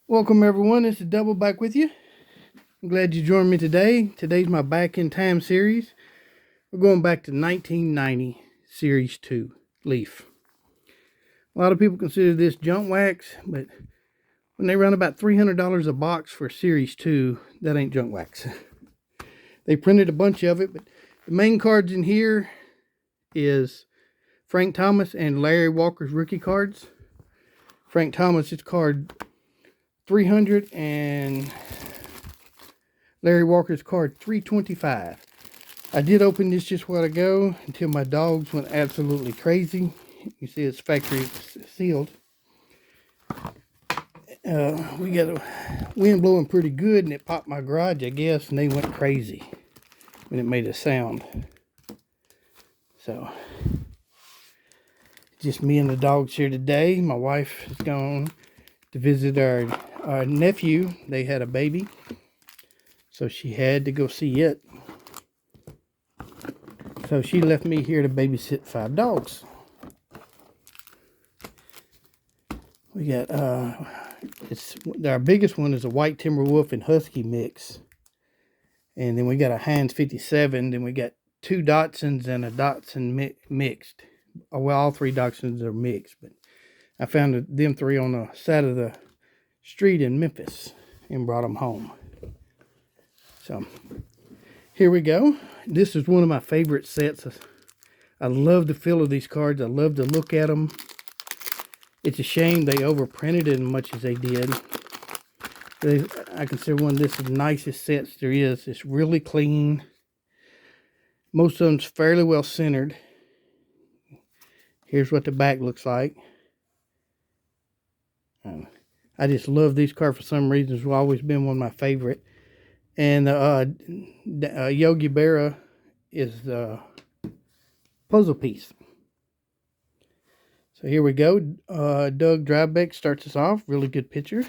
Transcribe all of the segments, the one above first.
Welcome everyone, this is Double back with you. I'm glad you joined me today. Today's my Back in Time series. We're going back to 1990, Series 2, Leaf. A lot of people consider this junk wax, but when they run about $300 a box for Series 2, that ain't junk wax. They printed a bunch of it, but the main cards in here is Frank Thomas and Larry Walker's rookie cards. Frank Thomas is card 300 and Larry Walker's card 325. I did open this just a while ago until my dogs went absolutely crazy. You see it's factory sealed. We got a wind blowing pretty good and it popped my garage, I guess, and they went crazy when it made a sound. So, just me and the dogs here today. My wife has gone to visit our nephew. They had a baby, so she had to go see it. So she left me here to babysit 5 dogs. We got, our biggest one is a White Timber Wolf and Husky mix. And then we got a Heinz 57. Then we got 2 Dachshunds and a Dachshund mixed. Well, all 3 Dachshunds are mixed, but I found them 3 on the side of the street in Memphis and brought them home. So here we go. This is one of my favorite sets. I love the feel of these cards. I love to look at them. It's a shame they overprinted it as much as they did. I consider one of this the nicest sets there is. It's really clean. Most of them's fairly well centered. Here's what the back looks like. I just love these cards for some reason. It's always been one of my favorite. And Yogi Berra is the puzzle piece. So here we go. Doug Drybek starts us off. Really good picture.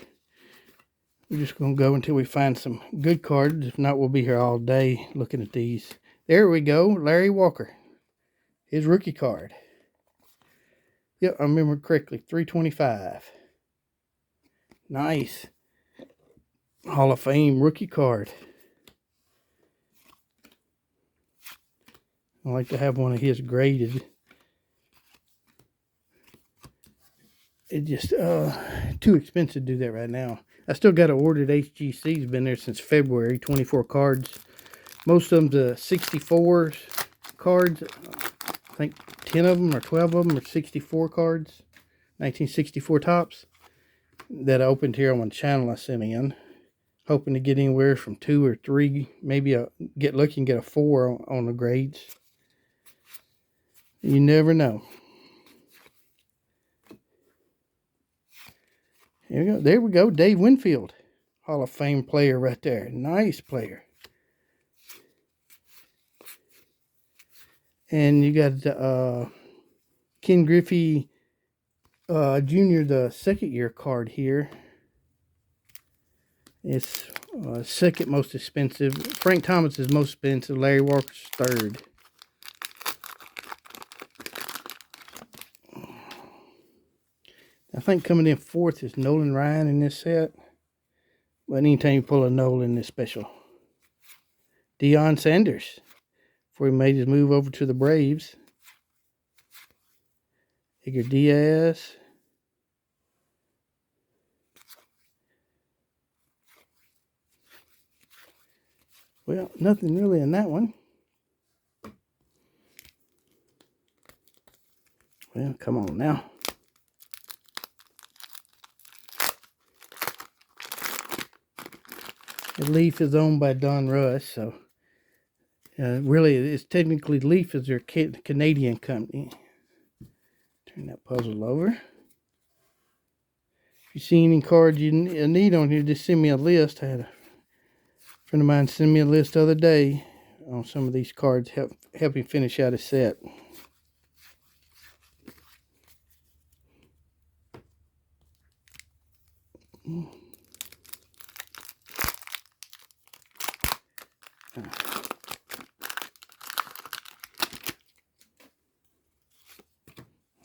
We're just going to go until we find some good cards. If not, we'll be here all day looking at these. There we go. Larry Walker. His rookie card. Yep, I remember correctly. 325. Nice. Hall of Fame rookie card. I like to have one of his graded. It's just too expensive to do that right now. I still got it ordered. HGC's been there since February. 24 cards. Most of them the 64 cards. I think 10 of them or 12 of them are 64 cards. 1964 tops. That I opened here on one channel I sent in. Hoping to get anywhere from 2 or 3. Maybe get lucky and get a 4 on the grades. You never know. Here we go. There we go. Dave Winfield. Hall of Fame player right there. Nice player. And you got Ken Griffey Jr., the second year card here. It's second most expensive. Frank Thomas is most expensive. Larry Walker's third. I think coming in fourth is Nolan Ryan in this set. But anytime you pull a Nolan, this special. Deion Sanders, before he made his move over to the Braves. Edgar Diaz. Well, nothing really in that one. Well, come on now. The Leaf is owned by Don Russ, so really, it's technically Leaf is their Canadian company. Turn that puzzle over. If you see any cards you need on here, just send me a list. I had a friend of mine send me a list the other day on some of these cards. Help me finish out a set.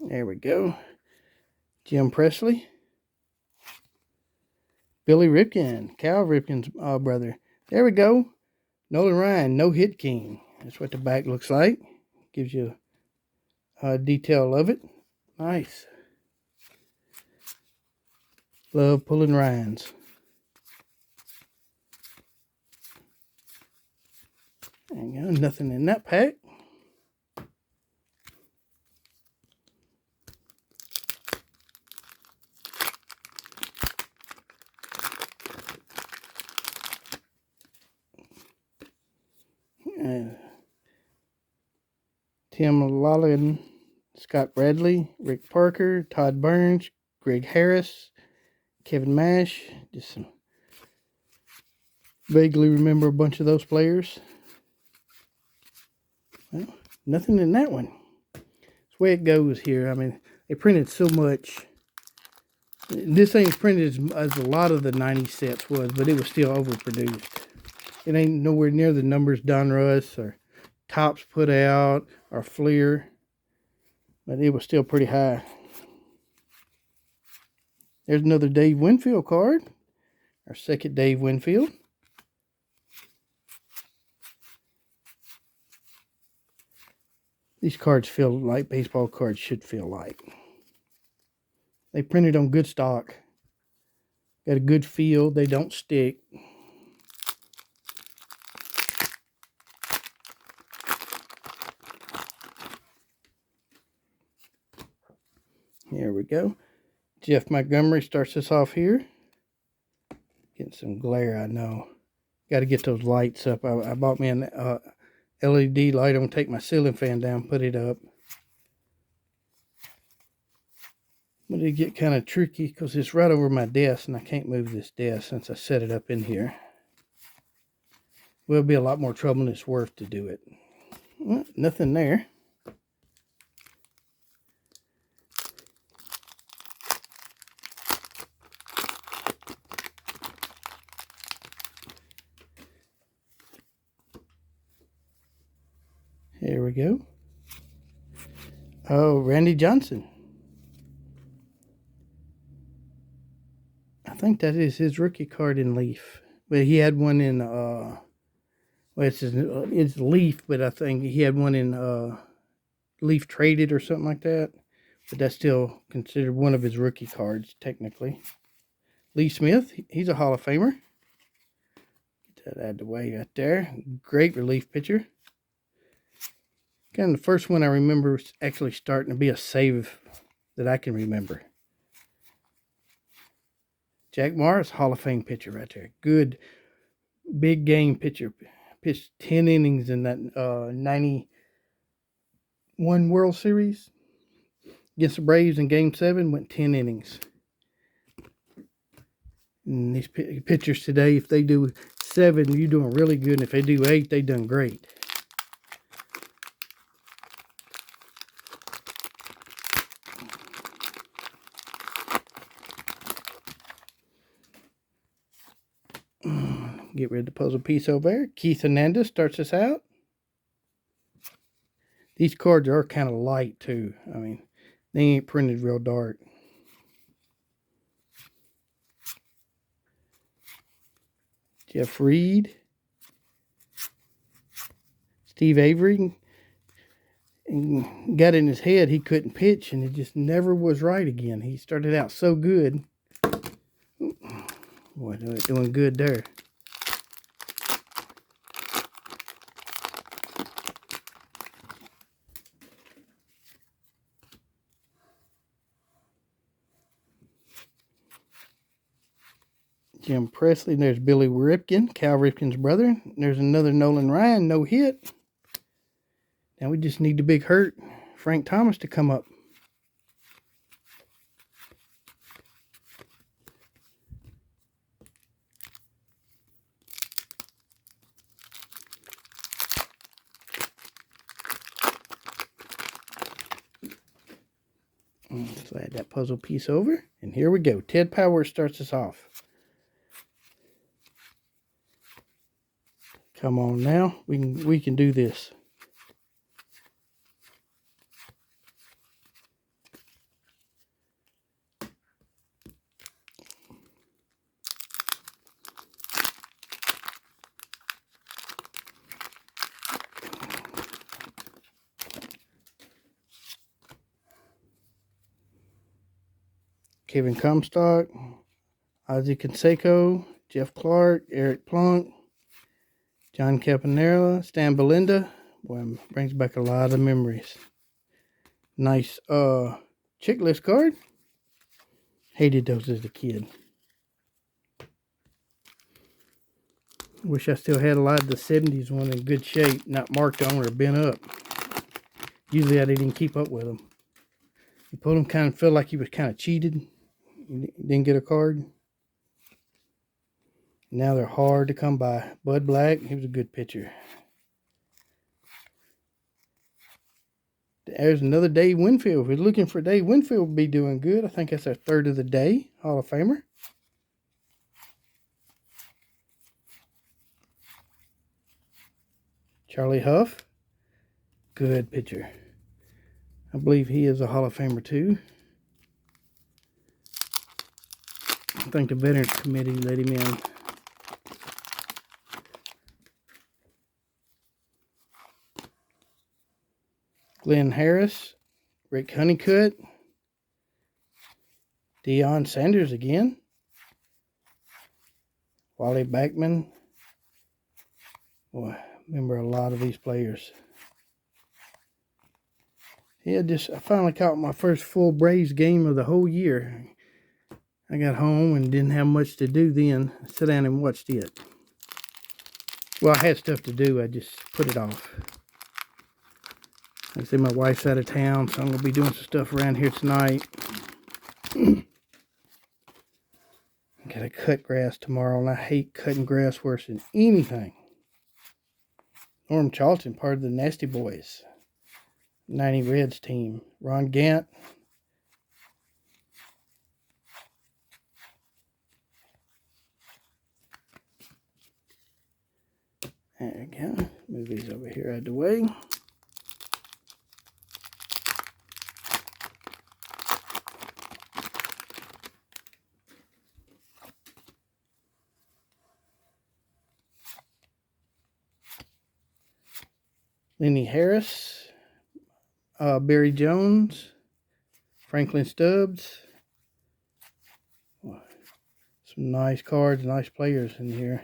There we go. Jim Presley. Billy Ripken, Cal Ripken's brother. There we go. Nolan Ryan, no hit king. That's what the back looks like. Gives you a detail of it. Nice. Love pulling Ryans. There you go. Nothing in that pack. Tim Lawlin, Scott Bradley, Rick Parker, Todd Burns, Greg Harris, Kevin Mash. Just some vaguely remember a bunch of those players. Well, nothing in that one. That's the way it goes here. I mean, they printed so much. This ain't printed as a lot of the 90 sets was, but it was still overproduced. It ain't nowhere near the numbers Donruss or Topps put out or Fleer, but it was still pretty high. There's another Dave Winfield card. Our second Dave Winfield. These cards feel like baseball cards should feel like. They printed on good stock. Got a good feel. They don't stick. Here we go. Jeff Montgomery starts us off here. Getting some glare, I know. Got to get those lights up. I bought me an LED light. I'm going to take my ceiling fan down, put it up. But it get kind of tricky because it's right over my desk and I can't move this desk since I set it up in here. Will be a lot more trouble than it's worth to do it. Well, nothing there. Here we go. Oh, Randy Johnson. I think that is his rookie card in Leaf. But he had one in, well, it's Leaf, but I think he had one in Leaf Traded or something like that. But that's still considered one of his rookie cards, technically. Lee Smith, he's a Hall of Famer. Get that out of the way right there. Great relief pitcher. Kind of the first one I remember actually starting to be a save that I can remember. Jack Morris, Hall of Fame pitcher right there. Good big game pitcher. Pitched 10 innings in that 91 World Series. Against the Braves in Game 7, went 10 innings. And these pitchers today, if they do 7, you're doing really good. And if they do 8, they done great. Get rid of the puzzle piece over there. Keith Hernandez starts us out. These cards are kind of light too. I mean, they ain't printed real dark. Jeff Reed. Steve Avery. And got in his head he couldn't pitch, and it just never was right again. He started out so good. Boy, doing good there. Jim Presley. There's Billy Ripken, Cal Ripken's brother. There's another Nolan Ryan, no hit. Now we just need the big hurt, Frank Thomas, to come up. Slide that puzzle piece over, and here we go. Ted Powers starts us off. Come on now, we can do this. Kevin Comstock, Ozzie Canseco, Jeff Clark, Eric Plunk, John Campanella, Stan Belinda. Boy, brings back a lot of memories. Nice checklist card. Hated those as a kid. Wish I still had a lot of the 70s one in good shape, not marked on or bent up. Usually I didn't keep up with them. You pulled them, kind of felt like you was kind of cheated. You didn't get a card. Now they're hard to come by. Bud Black, he was a good pitcher. There's another Dave Winfield. If we're looking for Dave Winfield, will be doing good. I think that's our third of the day. Hall of Famer. Charlie Huff. Good pitcher. I believe he is a Hall of Famer too. I think the Veterans Committee let him in. Glenn Harris, Rick Honeycutt, Deion Sanders again, Wally Backman. Boy, I remember a lot of these players. Yeah, I finally caught my first full Braves game of the whole year. I got home and didn't have much to do then. I sat down and watched it. Well, I had stuff to do. I just put it off. Like I said, my wife's out of town, so I'm going to be doing some stuff around here tonight. Got to cut grass tomorrow, and I hate cutting grass worse than anything. Norm Charlton, part of the Nasty Boys. 90 Reds team. Ron Gant. There we go. Move these over here out of the way. Lenny Harris, Barry Jones, Franklin Stubbs. Some nice cards, nice players in here.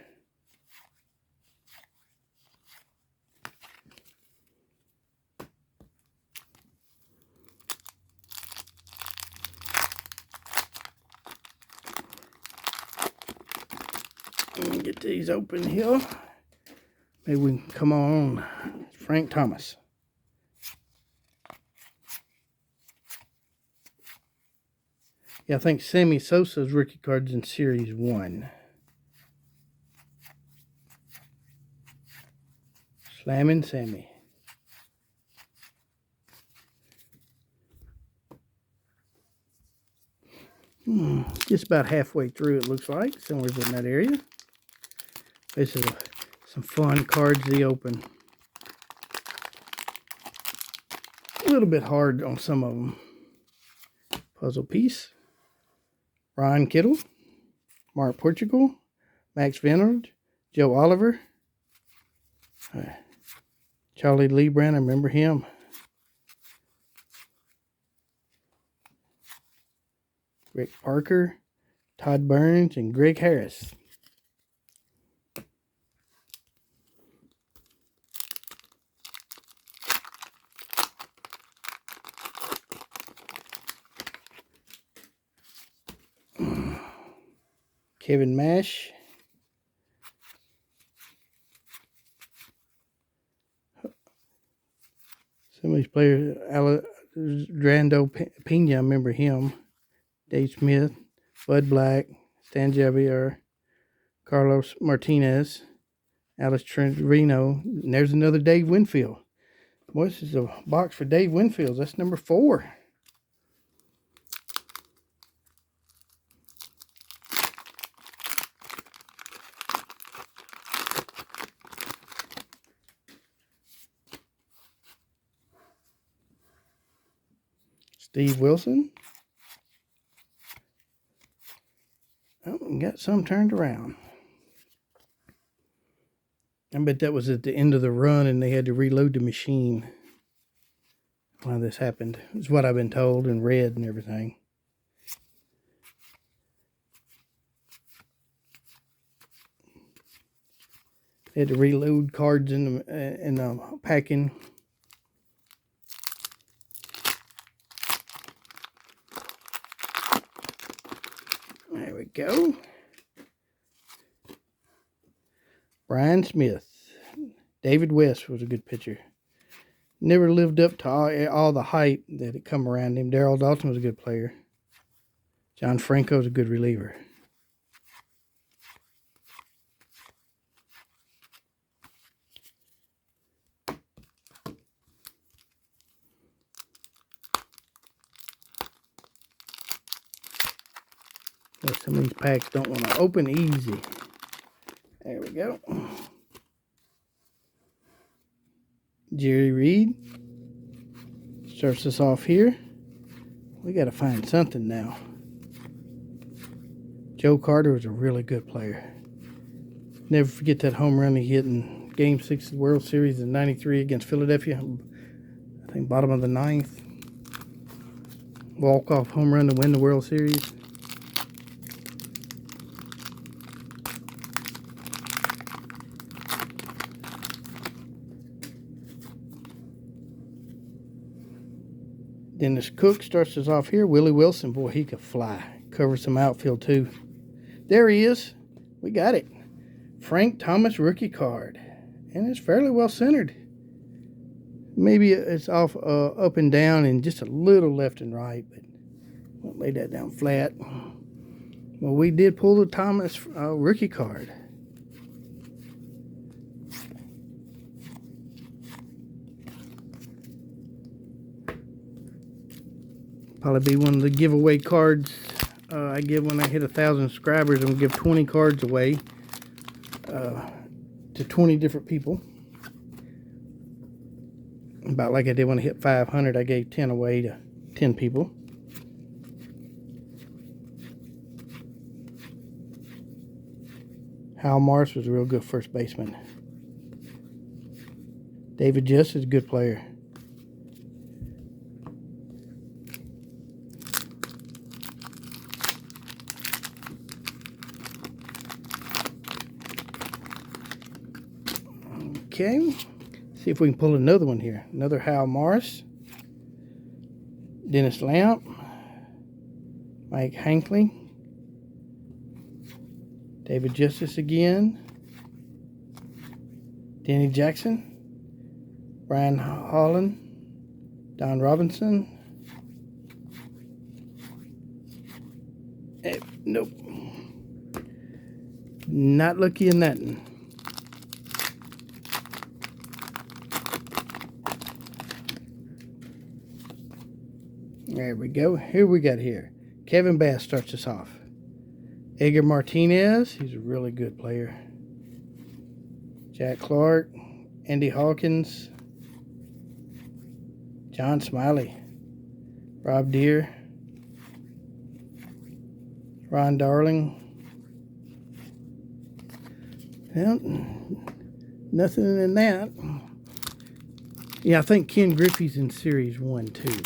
Let me get these open here. Maybe we can come on. Frank Thomas. Yeah, I think Sammy Sosa's rookie cards in Series 1. Slammin' Sammy. Just about halfway through, it looks like. Somewhere in that area. This is some fun cards to open. A little bit hard on some of them. Puzzle piece. Ron Kittle. Mark Portugal. Max Venard. Joe Oliver. Charlie Lebrand, I remember him. Rick Parker. Todd Burns and Greg Harris. Kevin Mash. Some of these players, Alejandro Pena, I remember him. Dave Smith, Bud Black, Stan Javier, Carlos Martinez, Alice Trevino, and there's another Dave Winfield. Boy, this is a box for Dave Winfield. That's number 4. Steve Wilson. Oh, and got some turned around. I bet that was at the end of the run and they had to reload the machine. Why this happened. It's what I've been told and read and everything. Had to reload cards in the packing. There we go. Brian Smith. David West was a good pitcher. Never lived up to all the hype that had come around him. Darryl Dalton was a good player. John Franco was a good reliever. Some of these packs don't want to open easy. There we go. Jerry Reed starts us off here. We got to find something now. Joe Carter was a really good player. Never forget that home run he hit in Game 6 of the World Series in '93 against Philadelphia. I think bottom of the ninth. Walk-off home run to win the World Series. Dennis Cook starts us off here. Willie Wilson, boy, he could fly. Covers some outfield, too. There he is. We got it. Frank Thomas rookie card. And it's fairly well centered. Maybe it's off up and down and just a little left and right, but won't lay that down flat. Well, we did pull the Thomas rookie card. Probably be one of the giveaway cards I give when I hit 1,000 subscribers. I'm going to give 20 cards away to 20 different people. About like I did when I hit 500, I gave 10 away to 10 people. Hal Morris was a real good first baseman. David Justice is a good player. Okay, see if we can pull another one here. Another Hal Morris. Dennis Lamp. Mike Hankley. David Justice again. Danny Jackson. Brian Holland. Don Robinson. Nope. Not lucky in that one. There we go. Here we got here. Kevin Bass starts us off. Edgar Martinez, he's a really good player. Jack Clark, Andy Hawkins, John Smiley, Rob Deere, Ron Darling. Well, nothing in that. Yeah, I think Ken Griffey's in Series 1 too.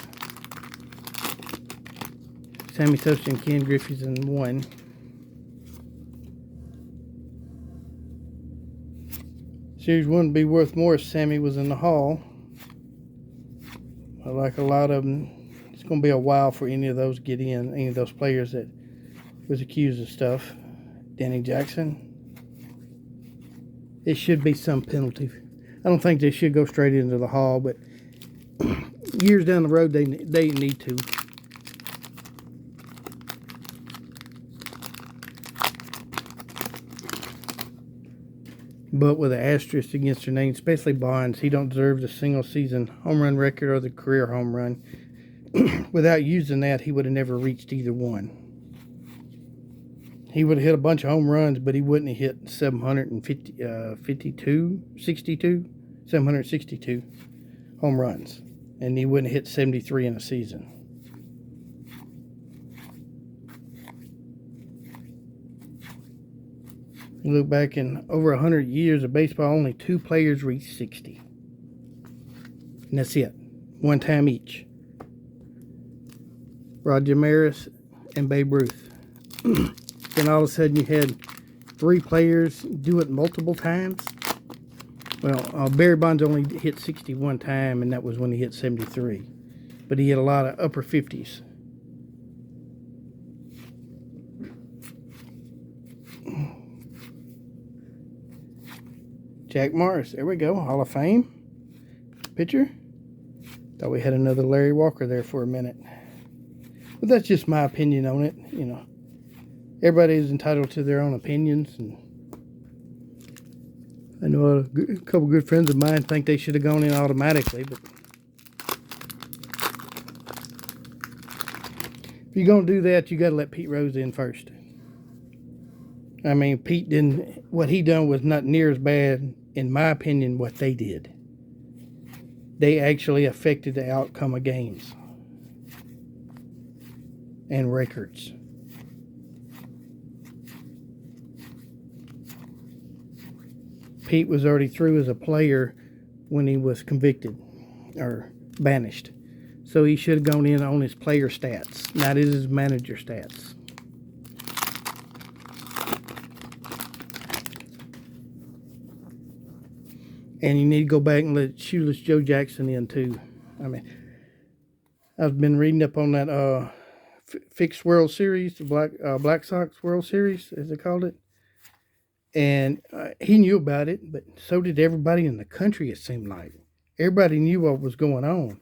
Sammy Sosa and Ken Griffey's in 1. Series 1 would be worth more if Sammy was in the Hall. But like a lot of them, it's going to be a while for any of those to get in. Any of those players that was accused of stuff. Danny Jackson. It should be some penalty. I don't think they should go straight into the Hall, but years down the road, they need to. But with an asterisk against their name, especially Bonds, he don't deserve the single season home run record or the career home run. Without using that, he would have never reached either one. He would have hit a bunch of home runs, but he wouldn't have hit 762 home runs. And he wouldn't have hit 73 in a season. You look back in over 100 years of baseball, only 2 players reached 60. And that's it. One time each. Roger Maris and Babe Ruth. Then all of a sudden you had 3 players do it multiple times. Well, Barry Bonds only hit 60 one time, and that was when he hit 73. But he hit a lot of upper 50s. Jack Morris, there we go, Hall of Fame pitcher. Thought we had another Larry Walker there for a minute. But that's just my opinion on it, you know. Everybody is entitled to their own opinions, and I know a couple good friends of mine think they should have gone in automatically, but if you're going to do that, you got to let Pete Rose in first. I mean, Pete didn't, what he done was not near as bad, in my opinion, what they did. They actually affected the outcome of games and records. Pete was already through as a player when he was convicted or banished. So he should have gone in on his player stats, not his manager stats. And you need to go back and let Shoeless Joe Jackson in too. I mean, I've been reading up on that fixed World Series, the Black Sox World Series, as they called it. And he knew about it, but so did everybody in the country, it seemed like. Everybody knew what was going on.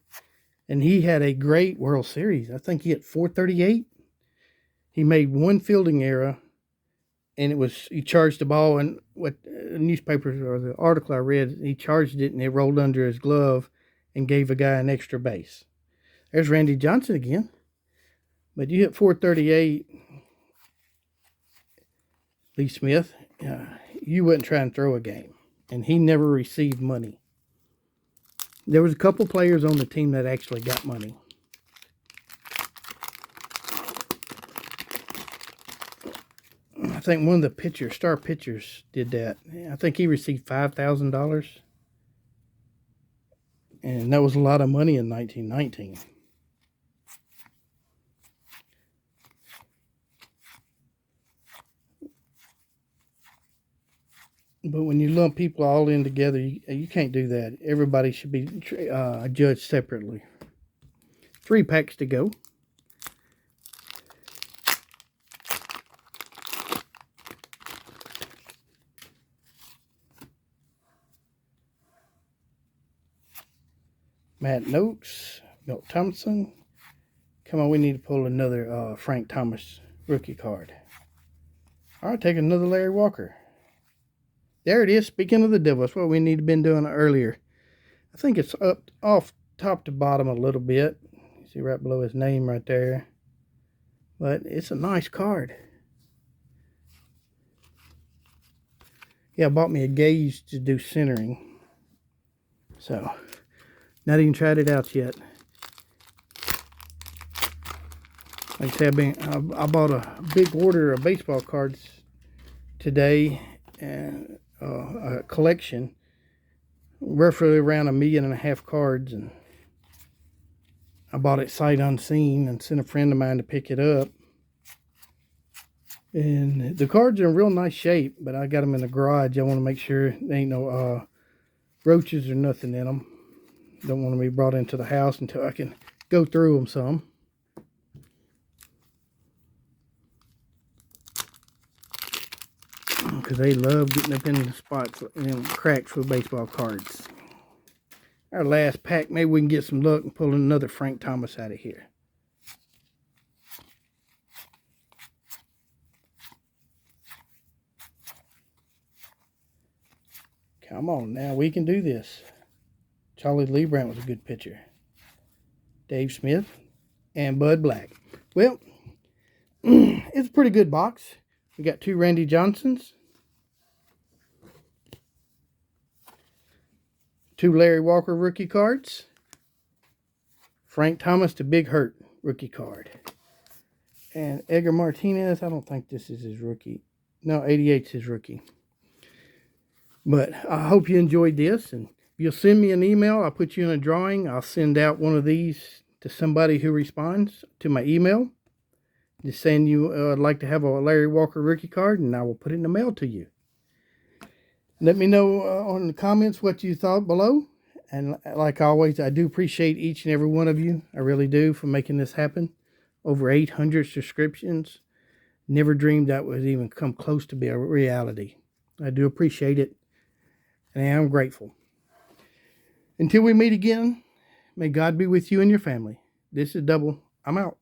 And he had a great World Series. I think he hit 438. He made one fielding error, and he charged the ball, and what the newspaper or the article I read, he charged it and it rolled under his glove and gave a guy an extra base. There's Randy Johnson again. But you hit 438, Lee Smith, you wouldn't try and throw a game. And he never received money. There was a couple players on the team that actually got money. I think one of the star pitchers did that. I think he received $5,000. And that was a lot of money in 1919. But when you lump people all in together, you can't do that. Everybody should be judged separately. 3 packs to go. Matt Noakes, Milt Thompson. Come on, we need to pull another Frank Thomas rookie card. All right, take another Larry Walker. There it is. Speaking of the devil, that's what we need to have been doing earlier. I think it's up off top to bottom a little bit. You see right below his name right there. But it's a nice card. Yeah, I bought me a gauge to do centering. So, not even tried it out yet. Like I said, I bought a big order of baseball cards today, and a collection, roughly around 1.5 million cards, and I bought it sight unseen and sent a friend of mine to pick it up. And the cards are in real nice shape, but I got them in the garage. I want to make sure there ain't no roaches or nothing in them. Don't want to be brought into the house until I can go through them some. Because they love getting up in the spots, cracks with baseball cards. Our last pack, maybe we can get some luck and pull another Frank Thomas out of here. Come on now, we can do this. Charlie Leibrandt was a good pitcher. Dave Smith and Bud Black. Well, it's a pretty good box. We got 2 Randy Johnsons, 2 Larry Walker rookie cards, Frank Thomas the Big Hurt rookie card, and Edgar Martinez. I don't think this is his rookie. No, 88's his rookie. But I hope you enjoyed this, and you'll send me an email. I'll put you in a drawing. I'll send out one of these to somebody who responds to my email, just saying you would like to have a Larry Walker rookie card, and I will put it in the mail to you. Let me know on the comments what you thought below. And like always, I do appreciate each and every one of you. I really do, for making this happen. Over 800 subscriptions. Never dreamed that would even come close to be a reality. I do appreciate it, and I am grateful. Until we meet again, may God be with you and your family. This is Double. I'm out.